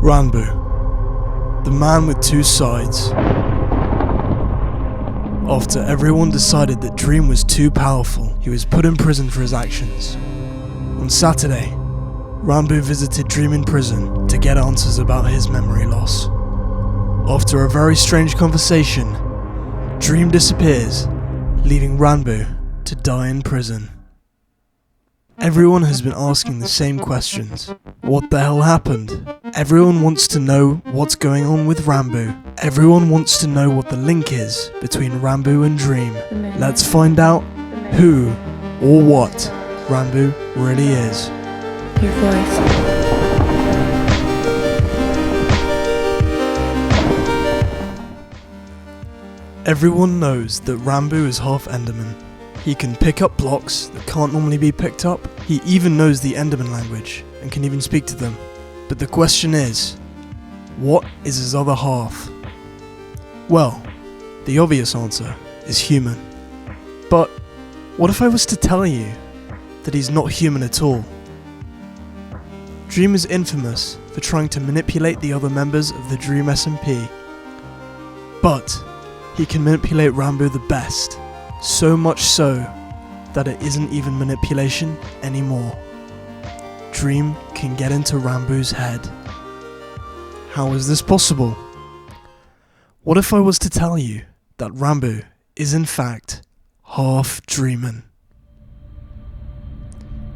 Ranboo, the man with two sides. After everyone decided that Dream was too powerful, he was put in prison for his actions. On Saturday, Ranboo visited Dream in prison to get answers about his memory loss. After a very strange conversation, Dream disappears, leaving Ranboo to die in prison. Everyone has been asking the same questions. What the hell happened? Everyone wants to know what's going on with Ranboo. Everyone wants to know what the link is between Ranboo and Dream. Let's find out who or what Ranboo really is. Your voice. Everyone knows that Ranboo is half Enderman. He can pick up blocks that can't normally be picked up. He even knows the Enderman language and can even speak to them. But the question is, what is his other half? Well, the obvious answer is human. But what if I was to tell you that he's not human at all? Dream is infamous for trying to manipulate the other members of the Dream SMP. But he can manipulate Ranboo the best. So much so that it isn't even manipulation anymore. Dream can get into Ranboo's head. How is this possible? What if I was to tell you that Ranboo is in fact half Dreamon?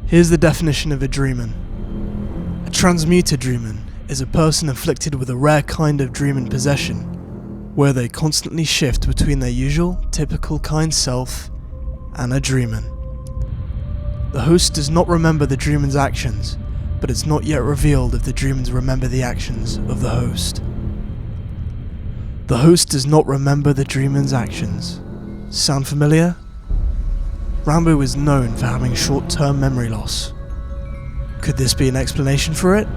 Here's the definition of a Dreamon. A transmuted Dreamon is a person afflicted with a rare kind of Dreamon possession, where they constantly shift between their usual, typical kind self and a Dreamon. The host does not remember the Dreamon's actions, but it's not yet revealed if the Dreamons remember the actions of the host. The host does not remember the Dreamon's actions. Sound familiar? Ranboo is known for having short-term memory loss. Could this be an explanation for it?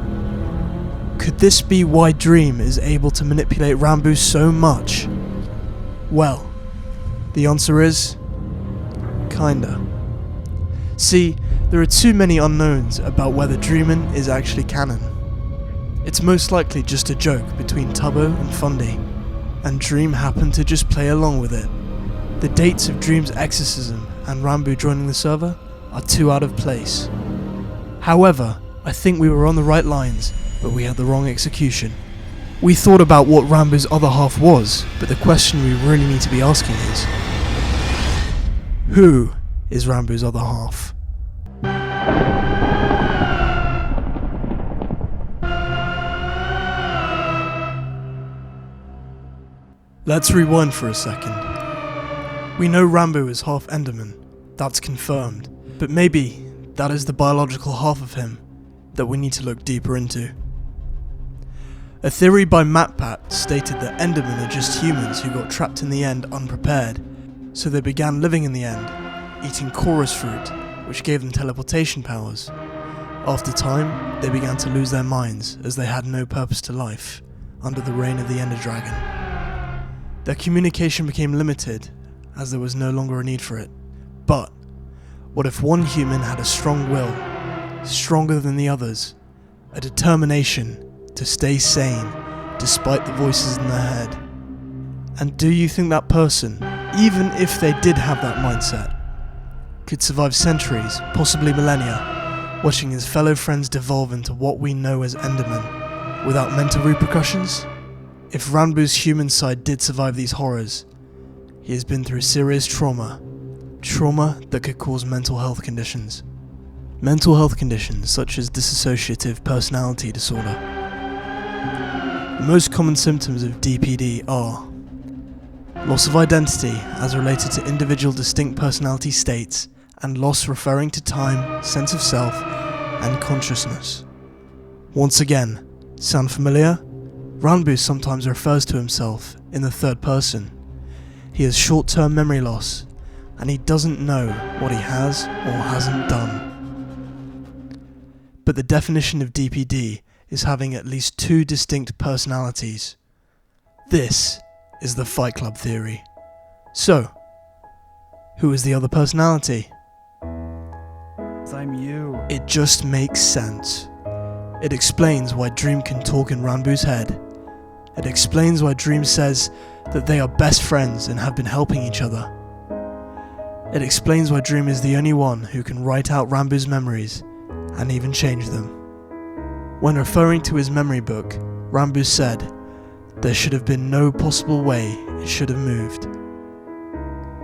Could this be why Dream is able to manipulate Ranboo so much? Well, the answer is kinda. See, there are too many unknowns about whether Dreamon is actually canon. It's most likely just a joke between Tubbo and Fundy, and Dream happened to just play along with it. The dates of Dream's exorcism and Ranboo joining the server are too out of place. However, I think we were on the right lines, but we had the wrong execution. We thought about what Ranboo's other half was, but the question we really need to be asking is, who is Ranboo's other half? Let's rewind for a second. We know Ranboo is half Enderman, that's confirmed, but maybe that is the biological half of him that we need to look deeper into. A theory by MatPat stated that Endermen are just humans who got trapped in the end unprepared, so they began living in the end, eating chorus fruit, which gave them teleportation powers. After time, they began to lose their minds as they had no purpose to life, under the reign of the Ender Dragon. Their communication became limited, as there was no longer a need for it. But what if one human had a strong will, stronger than the others, a determination to stay sane despite the voices in their head? And do you think that person, even if they did have that mindset, could survive centuries, possibly millennia, watching his fellow friends devolve into what we know as Endermen, without mental repercussions? If Ranboo's human side did survive these horrors, he has been through serious trauma that could cause mental health conditions. Mental health conditions such as dissociative personality disorder. The most common symptoms of DPD are loss of identity as related to individual distinct personality states, and loss referring to time, sense of self, and consciousness. Once again, sound familiar? Ranboo sometimes refers to himself in the third person. He has short-term memory loss, and he doesn't know what he has or hasn't done. But the definition of DPD is having at least two distinct personalities. This is the Fight Club theory. So, who is the other personality? I'm you. It just makes sense. It explains why Dream can talk in Ranboo's head. It explains why Dream says that they are best friends and have been helping each other. It explains why Dream is the only one who can write out Ranboo's memories and even change them. When referring to his memory book, Ranboo said, "There should have been no possible way it should have moved."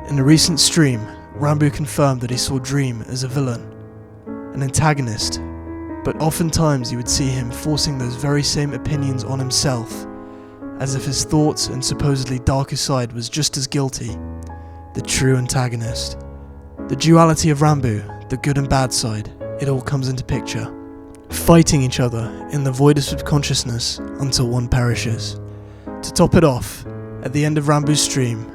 In a recent stream, Ranboo confirmed that he saw Dream as a villain, an antagonist, but oftentimes you would see him forcing those very same opinions on himself, as if his thoughts and supposedly darker side was just as guilty, the true antagonist. The duality of Ranboo, the good and bad side, it all comes into picture, fighting each other in the void of subconsciousness until one perishes. To top it off, at the end of Ranboo's stream,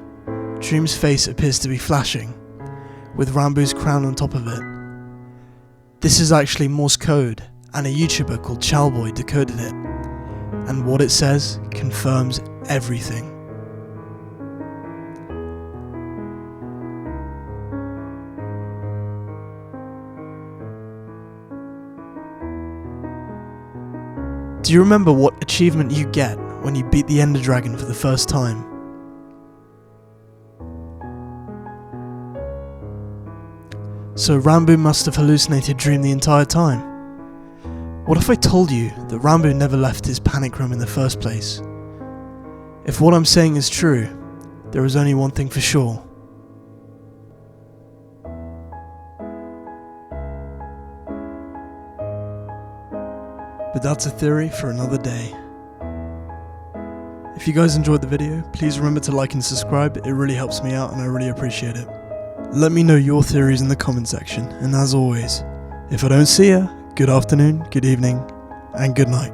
Dream's face appears to be flashing, with Ranboo's crown on top of it. This is actually Morse code, and a YouTuber called Chalboy decoded it, and what it says confirms everything. Do you remember what achievement you get when you beat the Ender Dragon for the first time? So Ranboo must have hallucinated Dream the entire time. What if I told you that Ranboo never left his panic room in the first place? If what I'm saying is true, there is only one thing for sure. But that's a theory for another day. If you guys enjoyed the video, please remember to like and subscribe, it really helps me out and I really appreciate it. Let me know your theories in the comment section, and as always, if I don't see ya, good afternoon, good evening, and good night.